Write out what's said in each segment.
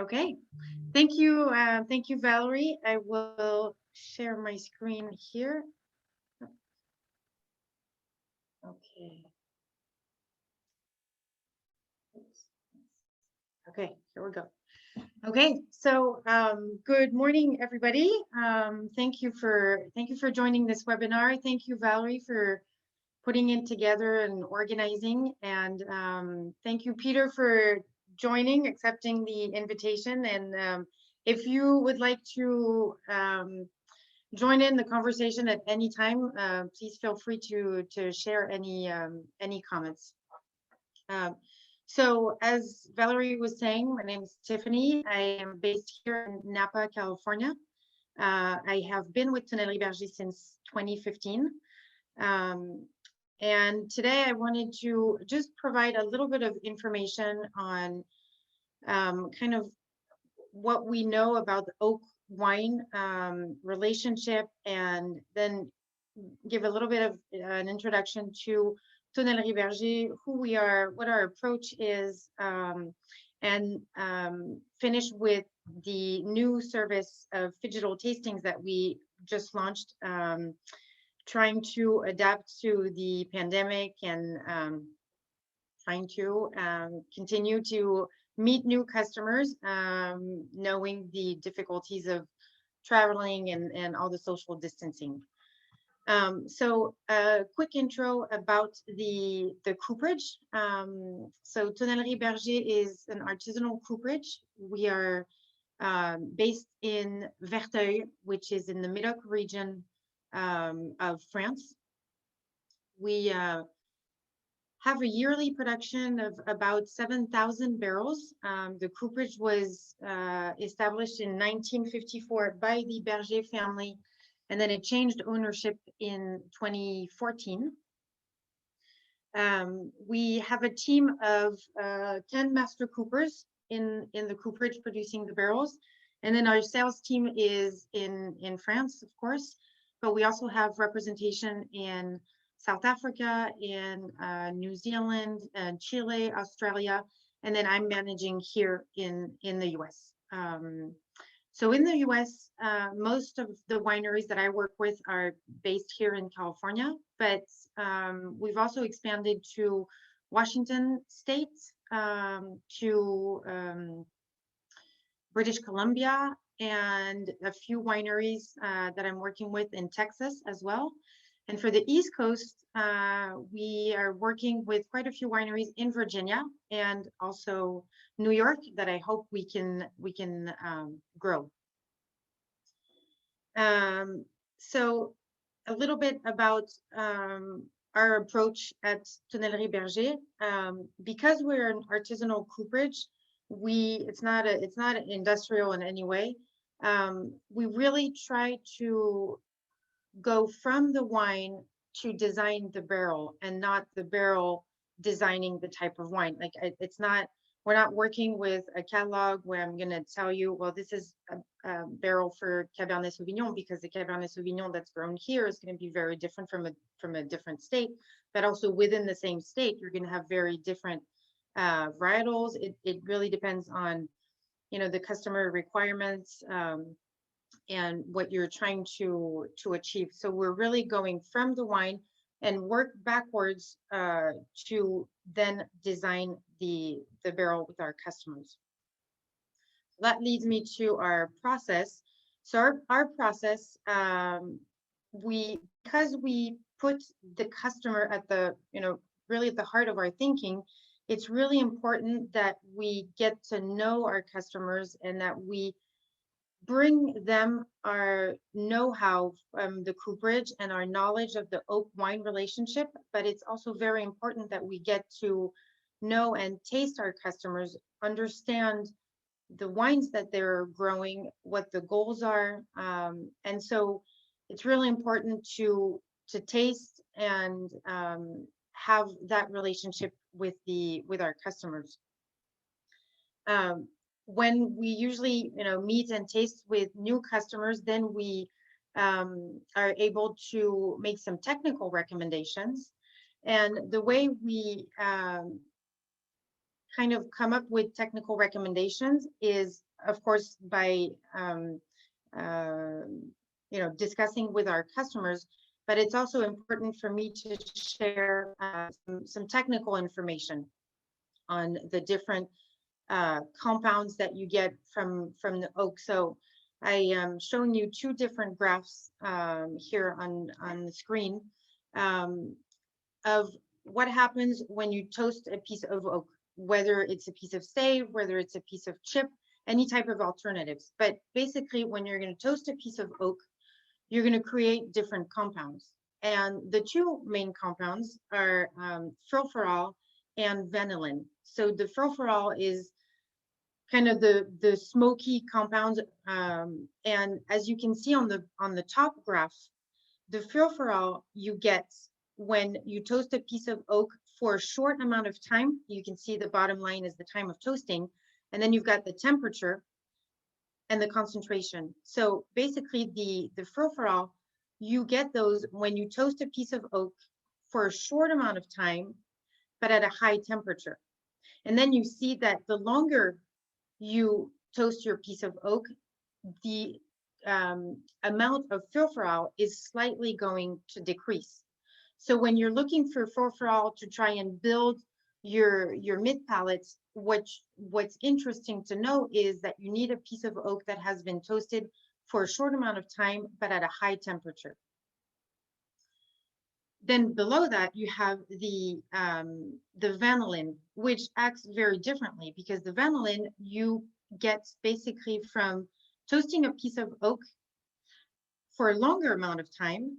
Okay, thank you, Valerie. I will share my screen here. Okay. Okay, here we go. Okay, so good morning, everybody. Thank you for joining this webinar. Thank you, Valerie, for putting it together and organizing, and thank you, Peter, for joining, accepting the invitation. And if you would like to join in the conversation at any time, please feel free to share any comments. So as Valerie was saying, my name is Tiffany. I am based here in Napa, California. I have been with Tonnellerie Berger since 2015. And today I wanted to just provide a little bit of information on kind of what we know about the oak wine relationship, and then give a little bit of an introduction to Tonnellerie Berger, who we are, what our approach is, and finish with the new service of phygital tastings that we just launched, trying to adapt to the pandemic and trying to continue to meet new customers, knowing the difficulties of traveling and all the social distancing. So a quick intro about the Cooperage. So Tonnellerie Berger is an artisanal cooperage. We are based in Verteuil, which is in the Médoc region of France. We have a yearly production of about 7,000 barrels. The cooperage was established in 1954 by the Berger family, and then it changed ownership in 2014. We have a team of 10 master coopers in the cooperage producing the barrels. And then our sales team is in France, of course, but we also have representation in South Africa, in New Zealand, and Chile, Australia, and then I'm managing here in the US. So in the US, most of the wineries that I work with are based here in California, but we've also expanded to Washington State, to British Columbia, and a few wineries that I'm working with in Texas as well. And for the East Coast, we are working with quite a few wineries in Virginia and also New York that I hope we can grow. So a little bit about our approach at Tonnellerie Berger. Because we're an artisanal cooperage, it's not industrial in any way. We really try to go from the wine to design the barrel, and not the barrel designing the type of wine. Like it's not, we're not working with a catalog where I'm going to tell you, well, this is a barrel for Cabernet Sauvignon, because the Cabernet Sauvignon that's grown here is going to be very different from a different state. But also within the same state, you're going to have very different varietals. It really depends on, the customer requirements, and what you're trying to achieve. So we're really going from the wine and work backwards to then design the barrel with our customers. That leads me to our process. So our process, because we put the customer at the, really at the heart of our thinking, it's really important that we get to know our customers and that we bring them our know-how from the cooperage and our knowledge of the oak wine relationship. But it's also very important that we get to know and taste our customers, understand the wines that they're growing, what the goals are. And so it's really important to taste and have that relationship with our customers. When we usually, meet and taste with new customers, then we are able to make some technical recommendations. And the way we kind of come up with technical recommendations is of course, by discussing with our customers, but it's also important for me to share some technical information on the different compounds that you get from the oak. So I am showing you two different graphs here on the screen of what happens when you toast a piece of oak, whether it's a piece of stave, whether it's a piece of chip, any type of alternatives. But basically, when you're going to toast a piece of oak, you're going to create different compounds. And the two main compounds are furfural and vanillin. So the furfural is kind of the smoky compound. And as you can see on the top graph, the furfural you get when you toast a piece of oak for a short amount of time. You can see the bottom line is the time of toasting, and then you've got the temperature and the concentration. So basically the furfural, you get those when you toast a piece of oak for a short amount of time, but at a high temperature. And then you see that the longer you toast your piece of oak, the amount of furfural is slightly going to decrease. So when you're looking for furfural to try and build your mid palates, what's interesting to know is that you need a piece of oak that has been toasted for a short amount of time, but at a high temperature. Then below that, you have the vanillin, which acts very differently, because the vanillin you get basically from toasting a piece of oak for a longer amount of time,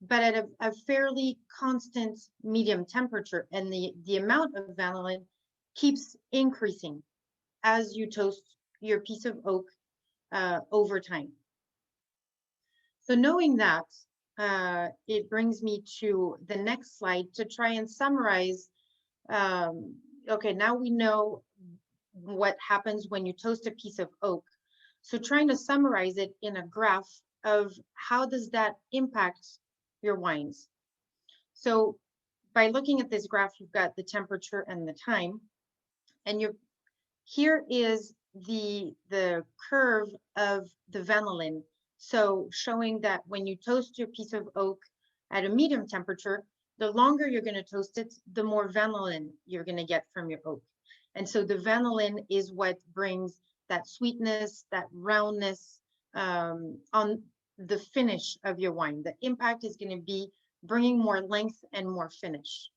but at a fairly constant medium temperature. And the amount of vanillin keeps increasing as you toast your piece of oak over time. So knowing that, it brings me to the next slide to try and summarize. Okay, now we know what happens when you toast a piece of oak. So trying to summarize it in a graph of how does that impact your wines. So by looking at this graph, you've got the temperature and the time, and here is the curve of the vanillin. So showing that when you toast your piece of oak at a medium temperature, the longer you're going to toast it, the more vanillin you're going to get from your oak. And so the vanillin is what brings that sweetness, that roundness on the finish of your wine. The impact is going to be bringing more length and more finish.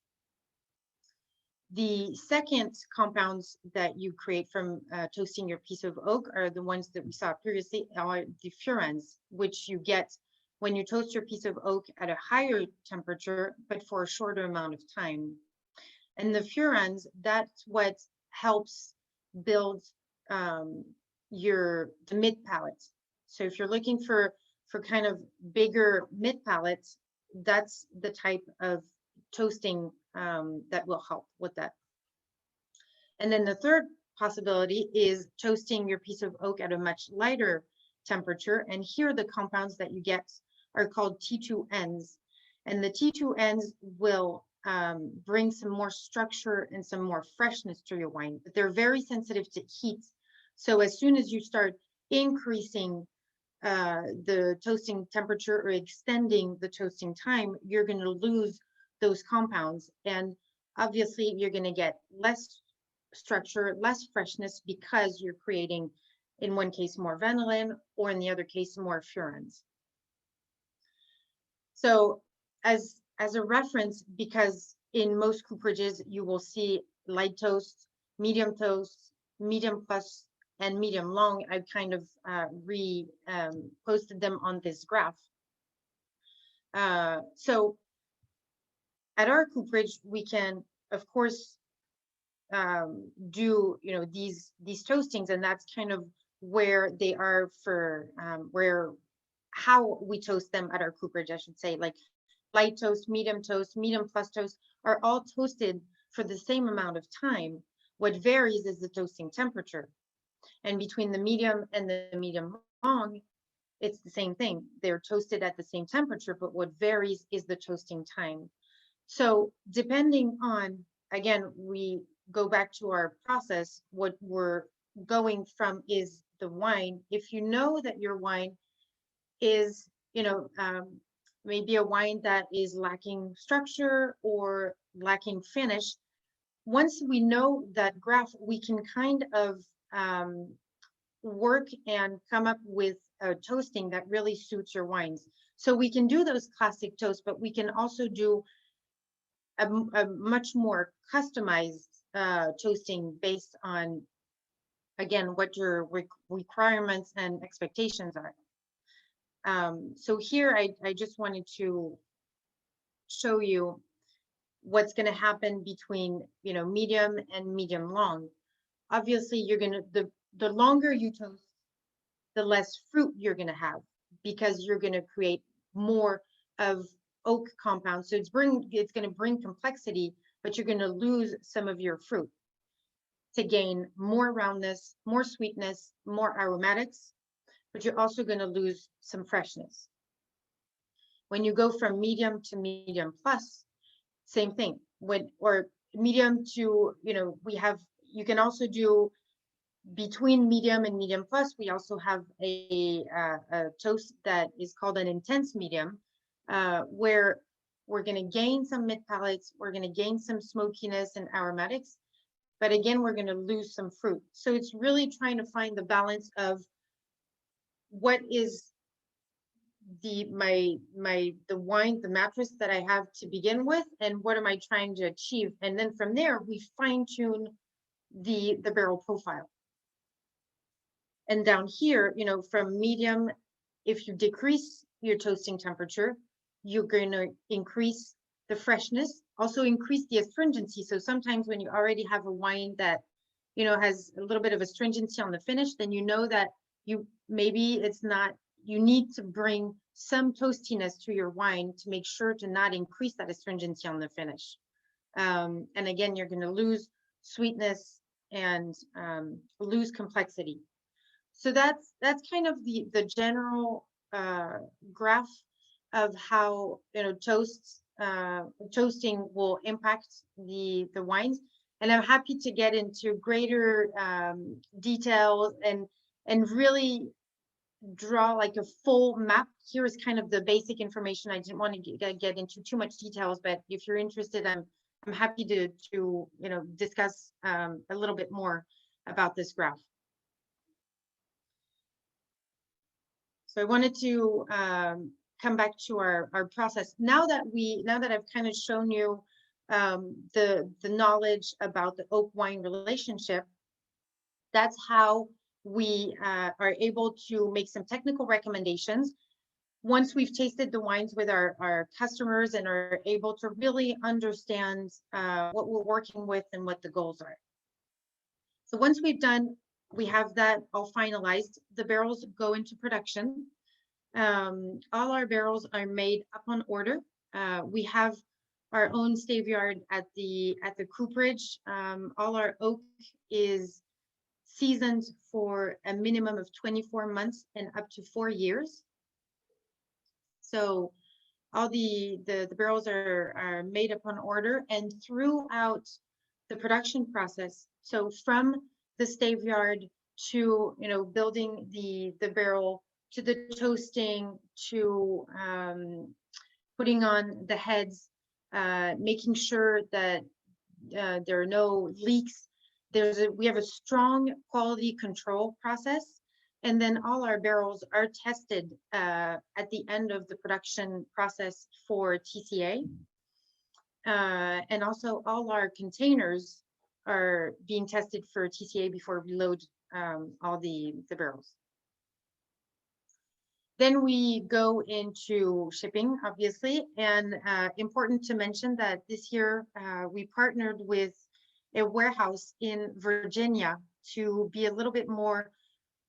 The second compounds that you create from toasting your piece of oak are the ones that we saw previously, are the furans, which you get when you toast your piece of oak at a higher temperature, but for a shorter amount of time. And the furans, that's what helps build the mid palate. So if you're looking for kind of bigger mid palates, that's the type of toasting that will help with that. And then the third possibility is toasting your piece of oak at a much lighter temperature. And here the compounds that you get are called T2Ns. And the T2Ns will bring some more structure and some more freshness to your wine, but they're very sensitive to heat. So as soon as you start increasing the toasting temperature or extending the toasting time, you're going to lose those compounds. And obviously you're going to get less structure, less freshness, because you're creating, in one case, more vanillin, or in the other case, more furans. So as a reference, because in most cooperages, you will see light toast, medium plus, and medium long. I've kind of posted them on this graph. So at our cooperage, we can, of course, do these toastings, and that's kind of where they are for how we toast them at our cooperage, I should say. Like light toast, medium plus toast are all toasted for the same amount of time. What varies is the toasting temperature. And between the medium and the medium long, it's the same thing. They're toasted at the same temperature, but what varies is the toasting time. So depending on, again, we go back to our process, what we're going from is the wine, if you know that your wine is, maybe a wine that is lacking structure or lacking finish, once we know that graph, we can kind of work and come up with a toasting that really suits your wines. So we can do those classic toasts, but we can also do a much more customized toasting based on, again, what your requirements and expectations are. So here I just wanted to show you what's going to happen between, medium and medium long. Obviously, you're going to, the longer you toast, the less fruit you're going to have, because you're going to create more of oak compounds. So it's going to bring complexity, but you're going to lose some of your fruit to gain more roundness, more sweetness, more aromatics, but you're also going to lose some freshness. When you go from medium to medium plus, same thing. Or medium to, you can also do between medium and medium plus. We also have a toast that is called an intense medium, where we're going to gain some mid palates, we're going to gain some smokiness and aromatics, but again, we're going to lose some fruit. So it's really trying to find the balance of what is the wine, the mattress that I have to begin with, and what am I trying to achieve? And then from there, we fine tune the barrel profile. And down here, from medium, if you decrease your toasting temperature, you're going to increase the freshness, also increase the astringency. So sometimes when you already have a wine that, has a little bit of astringency on the finish, then you know that you need to bring some toastiness to your wine to make sure to not increase that astringency on the finish. And again, you're going to lose sweetness and lose complexity. So that's kind of the general graph of how toasting will impact the wines. And I'm happy to get into greater details and really draw like a full map. Here is kind of the basic information. I didn't want to get into too much details, but if you're interested, I'm happy to discuss a little bit more about this graph. So I wanted to come back to our process. Now that I've kind of shown you the knowledge about the oak wine relationship, that's how we are able to make some technical recommendations once we've tasted the wines with our customers and are able to really understand what we're working with and what the goals are. So once we have that all finalized, the barrels go into production. All our barrels are made up on order. We have our own stave yard at the Cooperage. All our oak is seasoned for a minimum of 24 months and up to 4 years. So all the barrels are made up on order, and throughout the production process, so from the stave yard to building the barrel, to the toasting, to putting on the heads, making sure that there are no leaks. We have a strong quality control process, and then all our barrels are tested at the end of the production process for TCA. And also all our containers are being tested for TCA before we load all the barrels. Then we go into shipping, obviously, and important to mention that this year we partnered with a warehouse in Virginia to be a little bit more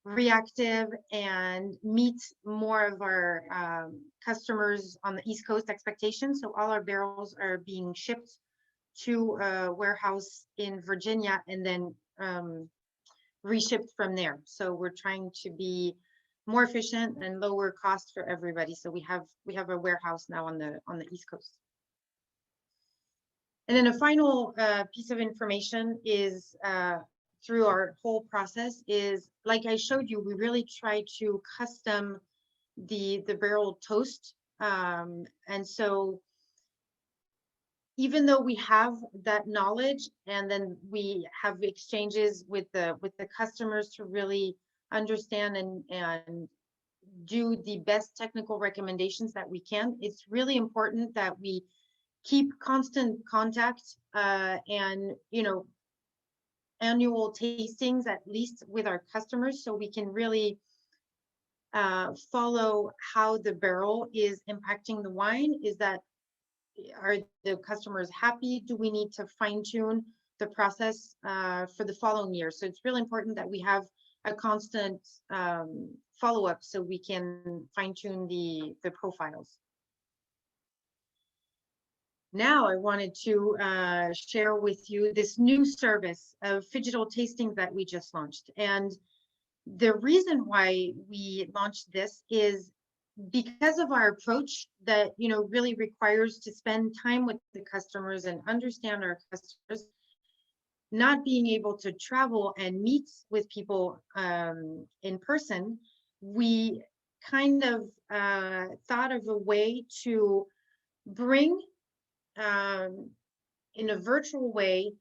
reactive and meet more of our customers on the East Coast expectations. So all our barrels are being shipped to a warehouse in Virginia and then reshipped from there. So we're trying to be more efficient and lower cost for everybody. So we have a warehouse now on the East Coast. And then a final piece of information is through our whole process is, like I showed you, we really try to custom the barrel toast. And so even though we have that knowledge, and then we have exchanges with the customers to really understand and do the best technical recommendations that we can, it's really important that we keep constant contact, and annual tastings at least with our customers, so we can really follow how the barrel is impacting the wine. Are the customers happy? Do we need to fine tune the process for the following year? So it's really important that we have a constant follow-up so we can fine tune the profiles. Now I wanted to share with you this new service of phygital tasting that we just launched. And the reason why we launched this is because of our approach that really requires to spend time with the customers and understand our customers. Not being able to travel and meet with people in person, we kind of thought of a way to bring in a virtual way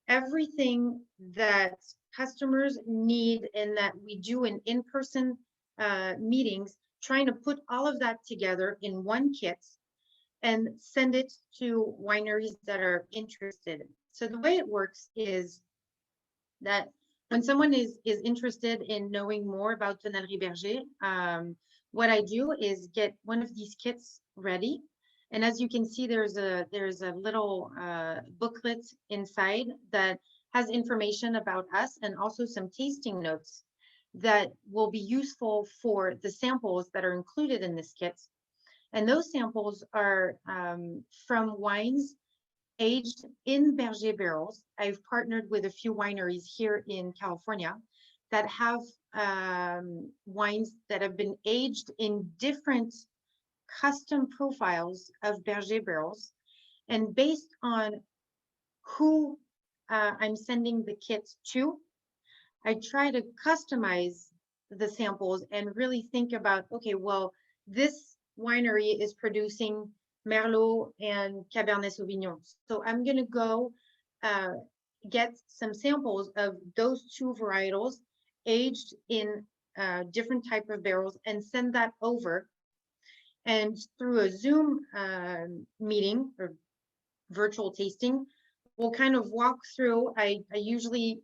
everything that customers need and that we do in person meetings, trying to put all of that together in one kit and send it to wineries that are interested. So the way it works is that when someone is interested in knowing more about Tonnellerie Berger, what I do is get one of these kits ready. And as you can see, there's a little booklet inside that has information about us and also some tasting notes that will be useful for the samples that are included in this kit. And those samples are from wines aged in Berger barrels. I've partnered with a few wineries here in California that have wines that have been aged in different custom profiles of Berger barrels. And based on who I'm sending the kits to, I try to customize the samples and really think about, okay, well, this winery is producing Merlot and Cabernet Sauvignon. So I'm going to go get some samples of those two varietals aged in different type of barrels and send that over. And through a Zoom meeting or virtual tasting, we'll kind of walk through. I usually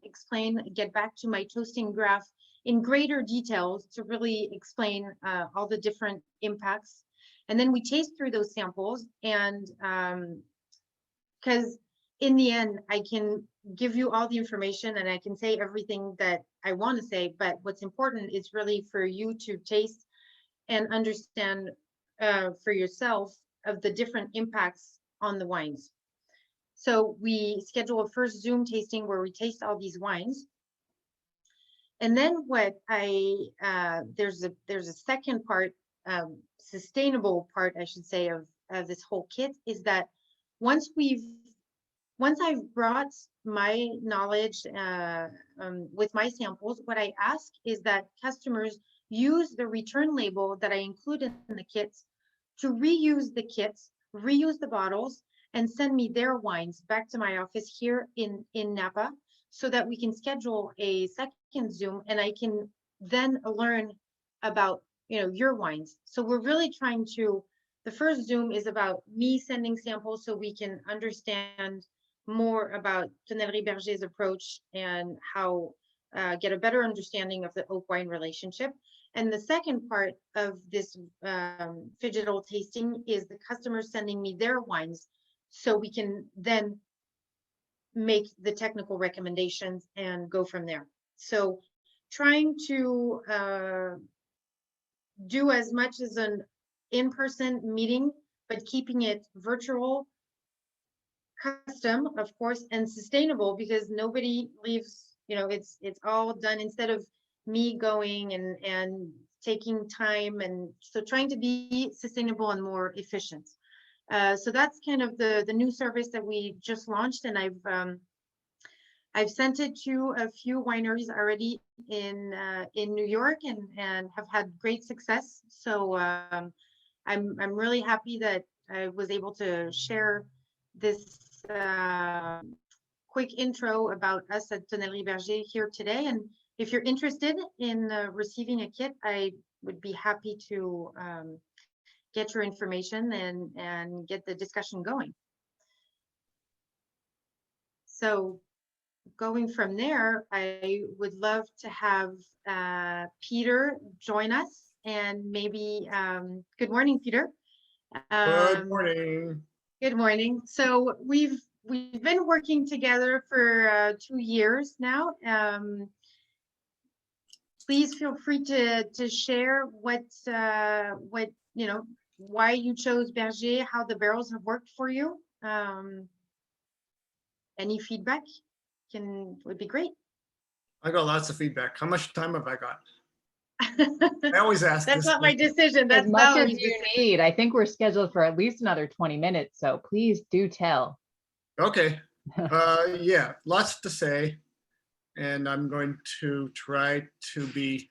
get back to my toasting graph in greater details to really explain all the different impacts. And then we taste through those samples, and because in the end, I can give you all the information and I can say everything that I want to say, but what's important is really for you to taste and understand for yourself of the different impacts on the wines. So we schedule a first Zoom tasting where we taste all these wines. And then there's a second part, sustainable part, I should say, of this whole kit, is that once I've brought my knowledge with my samples, what I ask is that customers use the return label that I include in the kits to reuse the kits, reuse the bottles, and send me their wines back to my office here in Napa, so that we can schedule a second Zoom and I can then learn about your wines. So we're really trying to, the first Zoom is about me sending samples so we can understand more about Tonnellerie Berger's approach and how get a better understanding of the oak wine relationship. And the second part of this phygital tasting is the customers sending me their wines so we can then make the technical recommendations and go from there. So trying to do as much as an in-person meeting, but keeping it virtual, custom, of course, and sustainable, because nobody leaves, it's all done instead of me going and taking time. And so trying to be sustainable and more efficient. So that's kind of the new service that we just launched, and I've sent it to a few wineries already in New York and have had great success. So I'm really happy that I was able to share this quick intro about us at Tonnellerie Berger here today. And if you're interested in receiving a kit, I would be happy to get your information and get the discussion going. So going from there, I would love to have Peter join us, and maybe good morning, Peter. Good morning. Good morning. So we've been working together for 2 years now. Please feel free to share what you know, why you chose Berger, how the barrels have worked for you. Any feedback would be great. I got lots of feedback. How much time have I got? I always ask That's this not my decision. That's as much as Valerie's you decision. need. I think we're scheduled for at least another 20 minutes, so please do tell. Okay. Yeah, lots to say. And I'm going to try to be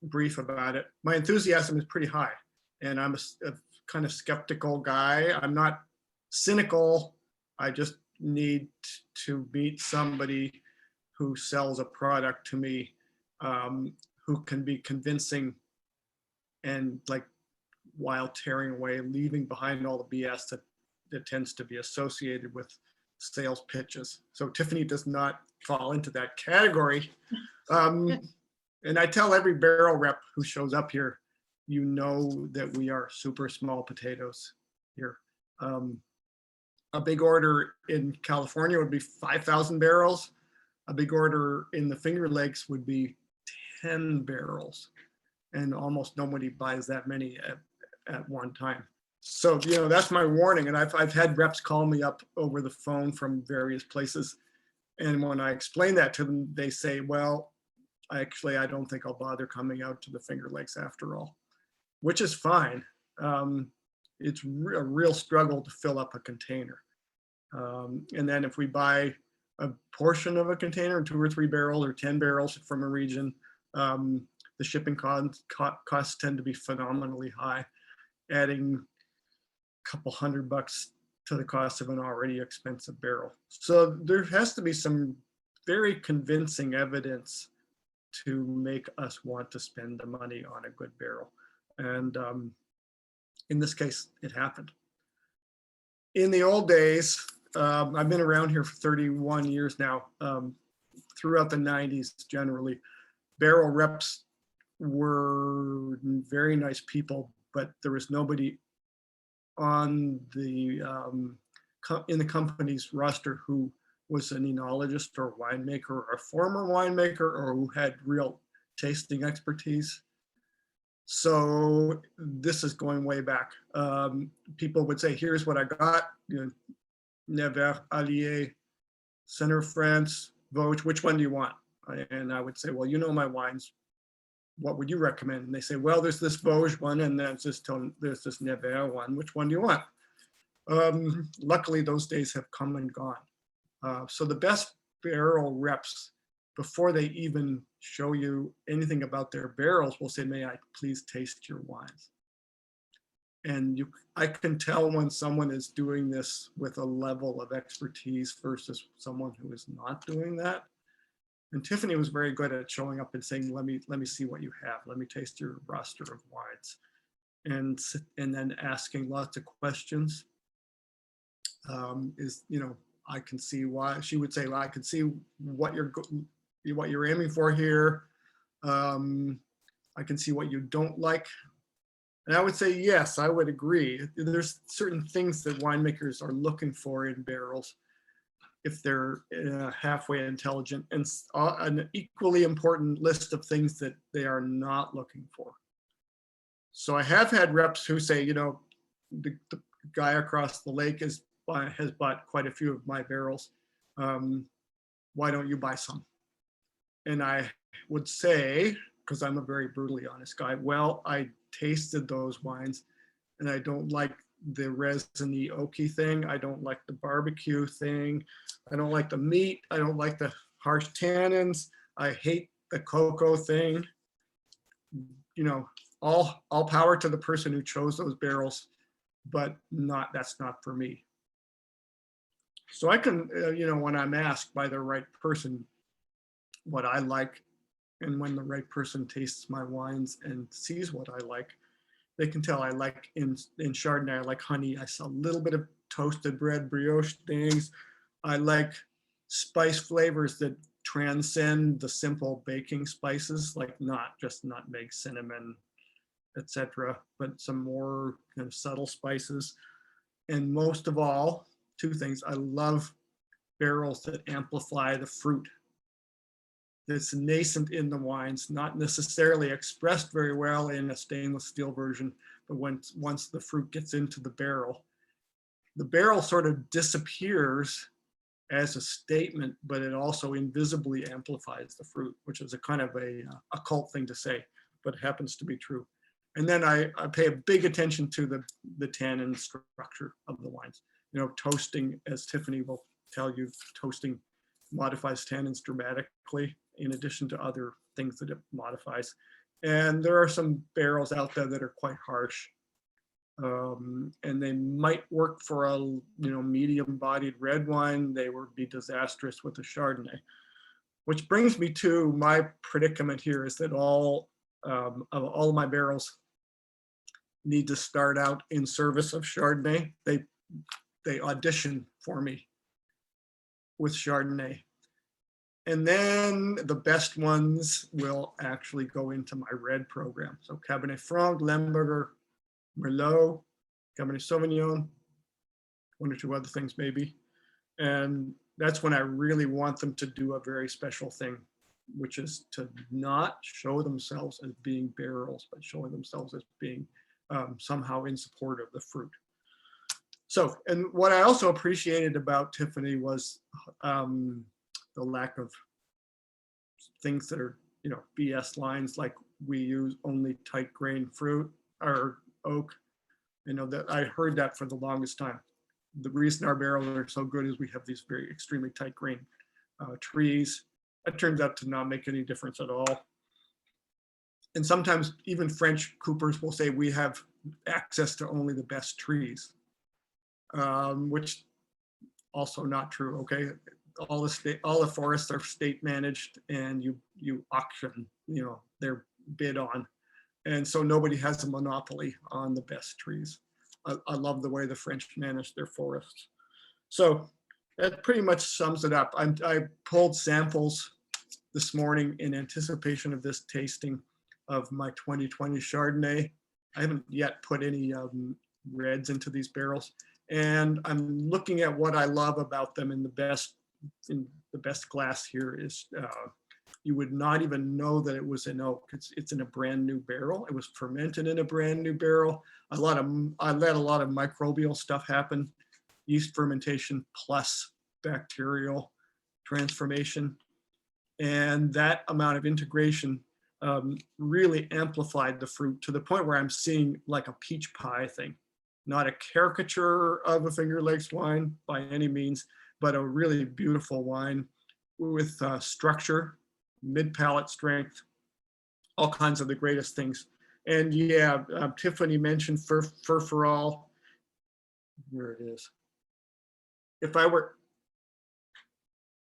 brief about it. My enthusiasm is pretty high, and I'm a kind of skeptical guy. I'm not cynical. I just need to meet somebody who sells a product to me, who can be convincing and, like, while tearing away, leaving behind all the BS that tends to be associated with sales pitches. So Tiffany does not fall into that category. And I tell every barrel rep who shows up here, you know that we are super small potatoes here. A big order in California would be 5,000 barrels. A big order in the Finger Lakes would be 10 barrels. And almost nobody buys that many at one time. So, you know, that's my warning. And I've had reps call me up over the phone from various places. And when I explain that to them, they say, well, I don't think I'll bother coming out to the Finger Lakes after all, which is fine. It's a real struggle to fill up a container. And then if we buy a portion of a container, 2 or 3 barrels or 10 barrels from a region, the shipping costs tend to be phenomenally high, adding a couple $100 to the cost of an already expensive barrel. So there has to be some very convincing evidence to make us want to spend the money on a good barrel. And in this case, it happened. In the old days, I've been around here for 31 years now, throughout the 90s generally, barrel reps were very nice people, but there was nobody on the in the company's roster who was an enologist or winemaker or a former winemaker or who had real tasting expertise. So this is going way back. People would say, here's what I got, you know, Nevers, Allier, Center of France, Vosges, which one do you want? And I would say, well, you know my wines. What would you recommend? And they say, well, there's this Vosges one and there's this Nevers one. Which one do you want? Luckily, those days have come and gone. So the best barrel reps, before they even show you anything about their barrels, will say, may I please taste your wines? And I can tell when someone is doing this with a level of expertise versus someone who is not doing that. And Tiffany was very good at showing up and saying, let me see what you have. Let me taste your roster of wines. And then asking lots of questions. You know, I can see why. She would say, well, I can see what you're aiming for here. I can see what you don't like. And I would say, yes, I would agree. There's certain things that winemakers are looking for in barrels if they're halfway intelligent, and an equally important list of things that they are not looking for. So I have had reps who say, you know, the guy across the lake has bought quite a few of my barrels. Why don't you buy some? And I would say, because I'm a very brutally honest guy, well, I tasted those wines and I don't like the resiny oaky thing. I don't like the barbecue thing. I don't like the meat. I don't like the harsh tannins. I hate the cocoa thing. You know, all power to the person who chose those barrels, but that's not for me. So I can, you know, when I'm asked by the right person what I like, and when the right person tastes my wines and sees what I like, they can tell I like in Chardonnay, I like honey. I saw a little bit of toasted bread, brioche things. I like spice flavors that transcend the simple baking spices, like not just nutmeg, cinnamon, etc., but some more kind of subtle spices. And most of all, two things, I love barrels that amplify the fruit that's nascent in the wines, not necessarily expressed very well in a stainless steel version, but once the fruit gets into the barrel sort of disappears as a statement, but it also invisibly amplifies the fruit, which is a kind of a occult thing to say, but it happens to be true. And then I pay a big attention to the tannin structure of the wines. You know, toasting, as Tiffany will tell you, toasting modifies tannins dramatically, in addition to other things that it modifies. And there are some barrels out there that are quite harsh. And they might work for a medium-bodied red wine. They would be disastrous with a Chardonnay. Which brings me to my predicament here is that all of my barrels need to start out in service of Chardonnay. They audition for me with Chardonnay. And then the best ones will actually go into my red program. So Cabernet Franc, Lemberger, Merlot, Cabernet Sauvignon, one or two other things maybe. And that's when I really want them to do a very special thing, which is to not show themselves as being barrels, but showing themselves as being somehow in support of the fruit. So, and what I also appreciated about Tiffany was the lack of things that are, BS lines, like we use only tight grain fruit or oak. That I heard that for the longest time. The reason our barrels are so good is we have these very extremely tight grain trees. It turns out to not make any difference at all. And sometimes even French coopers will say we have access to only the best trees, which also not true. Okay, all the forests are state managed, and you auction, they're bid on, and so nobody has a monopoly on the best trees. I love the way the French manage their forests. So that pretty much sums it up. I pulled samples this morning in anticipation of this tasting of my 2020 Chardonnay. I haven't yet put any reds into these barrels, and I'm looking at what I love about them. In the best glass here is you would not even know that it was an oak. It's in a brand new barrel. It was fermented in a brand new barrel. I let a lot of microbial stuff happen, yeast fermentation plus bacterial transformation, and that amount of integration really amplified the fruit to the point where I'm seeing like a peach pie thing. Not a caricature of a Finger Lakes wine by any means, but a really beautiful wine with structure, mid-palate strength, all kinds of the greatest things. And yeah, Tiffany mentioned furfural. Here it is.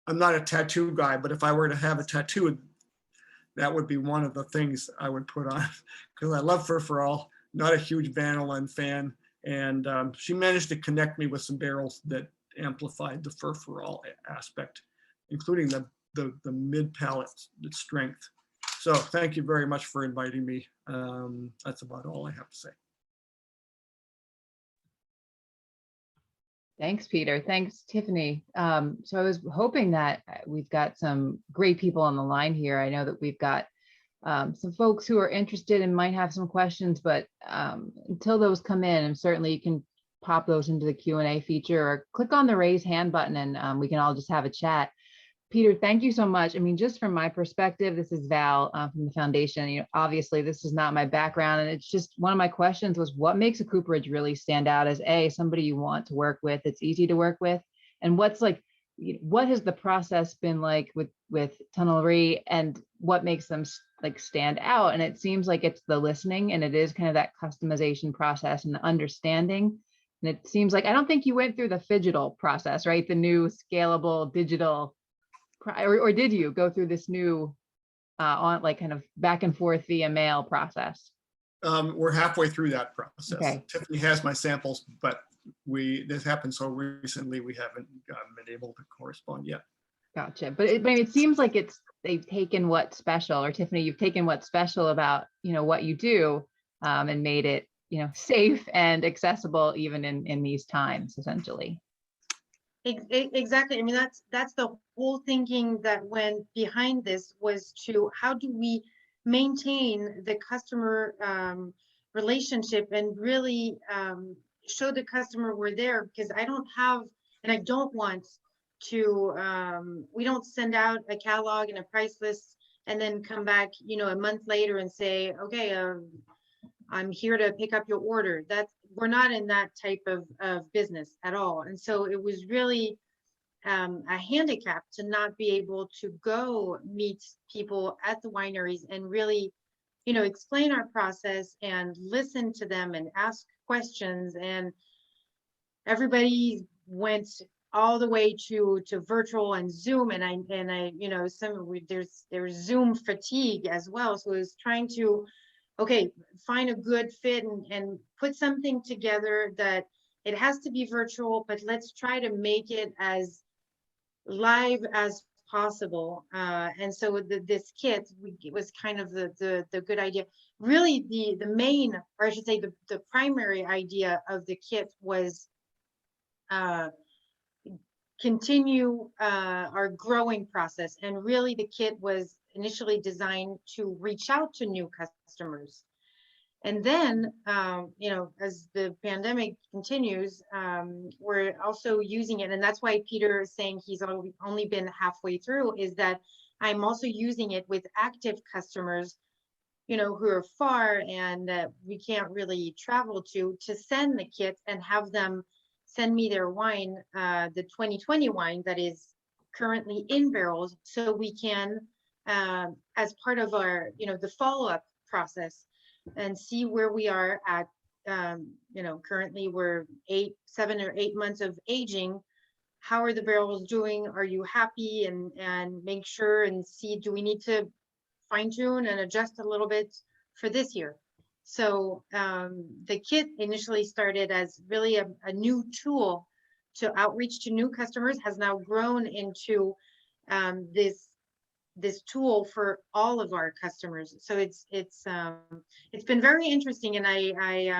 I'm not a tattoo guy, but if I were to have a tattoo, that would be one of the things I would put on, because I love furfural, not a huge vanillin fan. And she managed to connect me with some barrels that amplified the furfural aspect, including the mid-palate strength. So thank you very much for inviting me. That's about all I have to say. Thanks, Peter. Thanks, Tiffany. So I was hoping that we've got some great people on the line here. I know that we've got some folks who are interested and might have some questions, but until those come in, and certainly you can pop those into the Q&A feature or click on the raise hand button, and we can all just have a chat. Peter, thank you so much. I mean, just from my perspective, this is Val from the foundation. Obviously, this is not my background, and it's just one of my questions was, what makes a cooperage really stand out as somebody you want to work with, it's easy to work with, and what has the process been like with Tonnellerie, and what makes them stand out? And it seems like it's the listening, and it is kind of that customization process and the understanding. And it seems like I don't think you went through the phygital process, right? The new scalable digital. Or did you go through this new on kind of back and forth via mail process? We're halfway through that process. Okay. Tiffany has my samples, but this happened so recently we haven't been able to correspond yet. Gotcha. But it seems like they've taken what's special, or Tiffany, you've taken what's special about what you do and made it safe and accessible even in these times, essentially. Exactly. I mean, that's the whole thinking that went behind this, was to how do we maintain the customer relationship and really show the customer we're there, because I don't have, and I don't want to, we don't send out a catalog and a price list and then come back, a month later and say, okay, I'm here to pick up your order. We're not in that type of business at all. And so it was really a handicap to not be able to go meet people at the wineries and really, explain our process and listen to them and ask questions. And everybody went all the way to virtual and Zoom, and I there's Zoom fatigue as well. So it was trying to, okay, find a good fit and put something together that it has to be virtual, but let's try to make it as live as possible. And so this kit was kind of the good idea. Really, the main, or I should say the primary idea of the kit was continue our growing process. And really the kit was initially designed to reach out to new customers. And then, as the pandemic continues, we're also using it. And that's why Peter is saying he's only been halfway through, is that I'm also using it with active customers, who are far and we can't really travel to send the kit and have them send me their wine, the 2020 wine that is currently in barrels, so we can, as part of our, the follow-up process, and see where we are at. Currently we're 7 or 8 months of aging. How are the barrels doing? Are you happy? And make sure and see, do we need to fine tune and adjust a little bit for this year? So the kit initially started as really a new tool to outreach to new customers, has now grown into this tool for all of our customers. So it's been very interesting. And I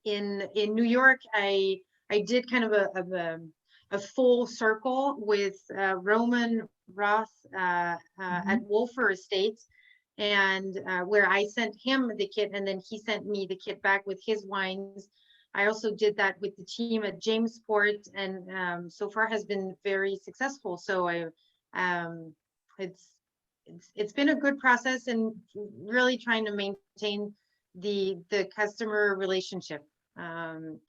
in New York, I did kind of a full circle with Roman Roth at Wolfer Estates, and where I sent him the kit and then he sent me the kit back with his wines. I also did that with the team at Jamesport, and so far has been very successful. So it's been a good process, and really trying to maintain the customer relationship, and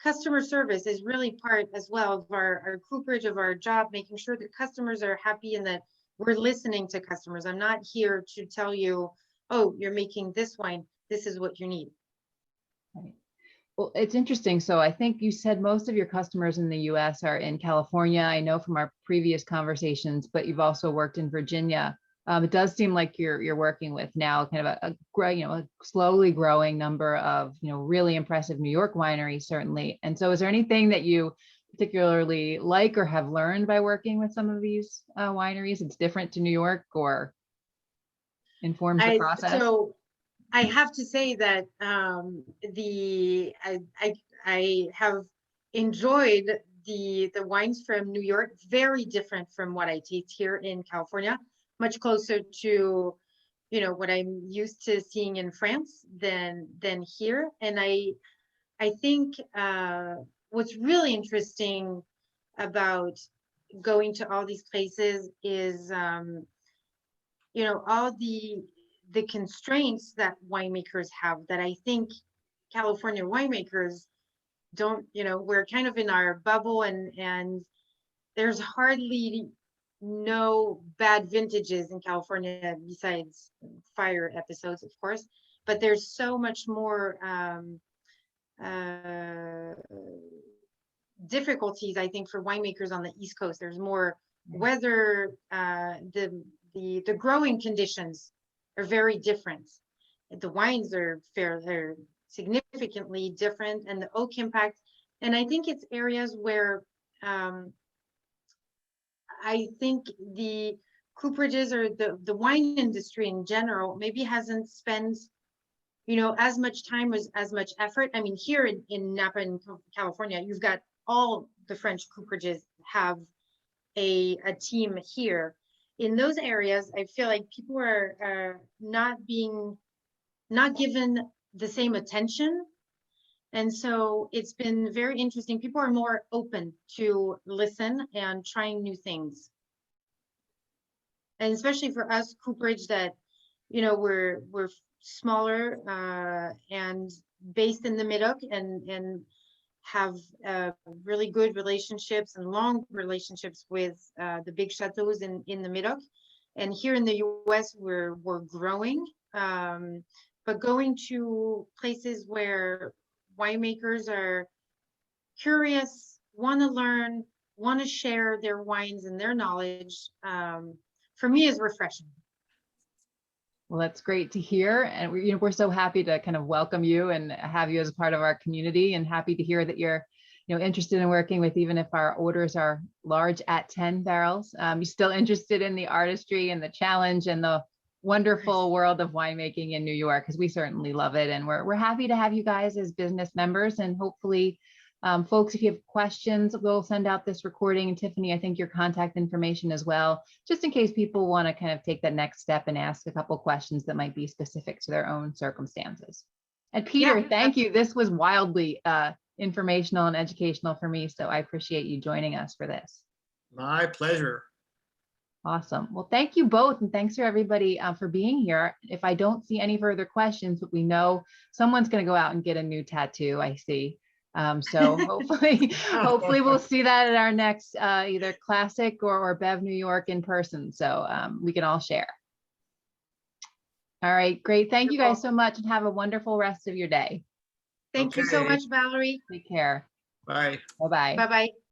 customer service is really part as well of our cooperage, of our job, making sure that customers are happy and that we're listening to customers. I'm not here to tell you, oh, you're making this wine, this is what you need. Right. Well, it's interesting. So I think you said most of your customers in the US are in California. I know from our previous conversations, but you've also worked in Virginia. It does seem like you're working with now kind of a slowly growing number of, really impressive New York wineries, certainly. And so is there anything that you particularly like or have learned by working with some of these wineries? It's different to New York, or informs the process? So I have to say that I have enjoyed the wines from New York, very different from what I taste here in California, much closer to, what I'm used to seeing in France than here. And I think what's really interesting about going to all these places is, you know, all the constraints that winemakers have that I think California winemakers don't, you know, we're kind of in our bubble, and there's hardly no bad vintages in California besides fire episodes, of course, but there's so much more difficulties, I think, for winemakers on the East Coast. There's more weather, the growing conditions are very different. The wines are they're significantly different, and the oak impact. And I think it's areas where I think the cooperages or the wine industry in general maybe hasn't spent, you know, as much time as much effort. I mean, here in Napa in California, you've got all the French cooperages have a team here. In those areas, I feel like people are not given the same attention. And so it's been very interesting. People are more open to listen and trying new things. And especially for us, Cooperage, that, you know, we're smaller and based in the Mid-Oc, and have really good relationships and long relationships with the big chateaus in the Mid-Oc. And here in the US, we're growing, but going to places where winemakers are curious, want to learn, want to share their wines and their knowledge, for me is refreshing. Well, that's great to hear. And we're so happy to kind of welcome you and have you as a part of our community, and happy to hear that you're, you know, interested in working with, even if our orders are large at 10 barrels, you're still interested in the artistry and the challenge and the wonderful world of winemaking in New York, because we certainly love it. And we're happy to have you guys as business members. And hopefully, folks, if you have questions, we'll send out this recording. And Tiffany, I think your contact information as well, just in case people want to kind of take that next step and ask a couple questions that might be specific to their own circumstances. And Peter, Yeah, thank you. This was wildly informational and educational for me. So I appreciate you joining us for this. My pleasure. Awesome. Well, thank you both. And thanks for everybody for being here. If I don't see any further questions, but we know someone's going to go out and get a new tattoo, I see. So hopefully we'll see that at our next either Classic or Bev New York in person. So we can all share. All right, great. Thank you guys so much, and have a wonderful rest of your day. Thank you so Okay. much, Valerie. Take care. Bye. Bye-bye. Bye-bye.